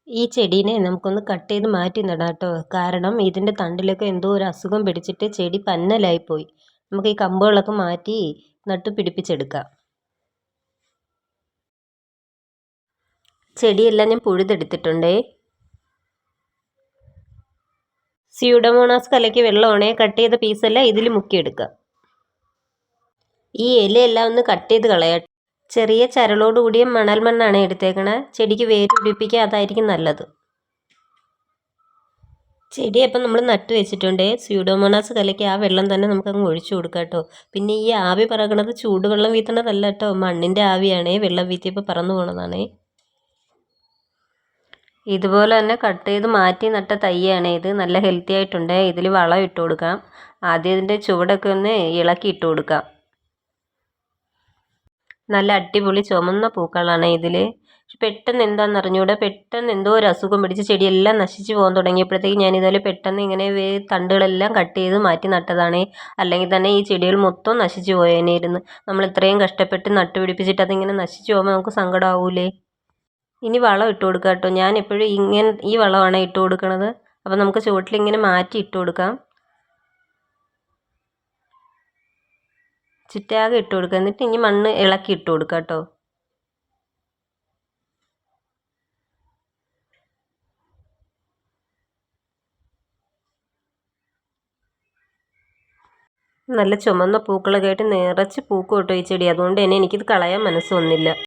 ഈ ചെടീനെ നമുക്കൊന്ന് കട്ട് ചെയ്ത് മാറ്റി നടാം കേട്ടോ. കാരണം ഇതിൻ്റെ തണ്ടിലൊക്കെ എന്തോ ഒരു അസുഖം പിടിച്ചിട്ട് ചെടി പന്നലായിപ്പോയി. നമുക്ക് ഈ കമ്പുകളൊക്കെ മാറ്റി നട്ട് പിടിപ്പിച്ചെടുക്കാം. ചെടിയെല്ലാം ഞാൻ പുഴുതെടുത്തിട്ടുണ്ടേ. സ്യൂഡോമോണാസ് കലക്കി വെള്ളമാണേ. കട്ട് ചെയ്ത പീസെല്ലാം ഇതിൽ മുക്കിയെടുക്കാം. ഈ ഇലയെല്ലാം ഒന്ന് കട്ട് ചെയ്ത് കളയാം. ചെറിയ ചരലോട് കൂടിയ മണൽ മണ്ണാണ് എടുത്തേക്കണേ. ചെടിക്ക് വേര് പിടിപ്പിക്കുക, അതായിരിക്കും നല്ലത്. ചെടി അപ്പം നമ്മൾ നട്ട് വെച്ചിട്ടുണ്ട്. സ്യൂഡോമോണാസ് കലക്കി ആ വെള്ളം തന്നെ നമുക്കങ്ങ് ഒഴിച്ചു കൊടുക്കാം കേട്ടോ. പിന്നെ ഈ ആവി പറക്കണത് ചൂടുവെള്ളം വീത്തണതല്ല കേട്ടോ, മണ്ണിൻ്റെ ആവിയാണേ. വെള്ളം വീത്തിയപ്പോൾ പറന്നു പോണതാണേ. ഇതുപോലെ തന്നെ കട്ട് ചെയ്ത് മാറ്റി നട്ട തൈയാണ് ഇത്. നല്ല ഹെൽത്തി ആയിട്ടുണ്ട്. ഇതിൽ വളം ഇട്ട് കൊടുക്കാം. ആദ്യം ഇതിൻ്റെ ചുവടൊക്കെ ഒന്ന് ഇളക്കി ഇട്ട് കൊടുക്കാം. നല്ല അടിപൊളി ചുമന്ന പൂക്കളാണ് ഇതിൽ. പെട്ടെന്ന് എന്താണെന്ന് അറിഞ്ഞൂടെ, പെട്ടെന്ന് എന്തോ ഒരു അസുഖം പിടിച്ച് ചെടിയെല്ലാം നശിച്ചു പോകാൻ തുടങ്ങിയപ്പോഴത്തേക്ക് ഞാൻ ഇതുപോലെ പെട്ടെന്ന് ഇങ്ങനെ തണ്ടുകളെല്ലാം കട്ട് ചെയ്ത് മാറ്റി നട്ടതാണ്. അല്ലെങ്കിൽ തന്നെ ഈ ചെടികൾ മൊത്തം നശിച്ചു പോയേനെയിരുന്നു. നമ്മൾ ഇത്രയും കഷ്ടപ്പെട്ട് നട്ടുപിടിപ്പിച്ചിട്ട് അതിങ്ങനെ നശിച്ചു പോകുമ്പോൾ നമുക്ക് സങ്കടമാവൂലേ. ഇനി വളം ഇട്ട് കൊടുക്കാം കേട്ടോ. ഞാൻ എപ്പോഴും ഈ വളമാണ് ഇട്ട് കൊടുക്കണത്. അപ്പോൾ നമുക്ക് ചുവട്ടിൽ ഇങ്ങനെ മാറ്റി ഇട്ട് കൊടുക്കാം. ചുറ്റാകെ ഇട്ട് കൊടുക്കുക. എന്നിട്ട് ഇനി മണ്ണ് ഇളക്കി ഇട്ട് കൊടുക്കുക കേട്ടോ. നല്ല ചുമന്ന പൂക്കളൊക്കെ ആയിട്ട് നിറച്ച് പൂക്കും കേട്ടോ ഈ ചെടി. അതുകൊണ്ട് തന്നെ എനിക്കിത് കളയാൻ മനസ്സ് വന്നില്ല.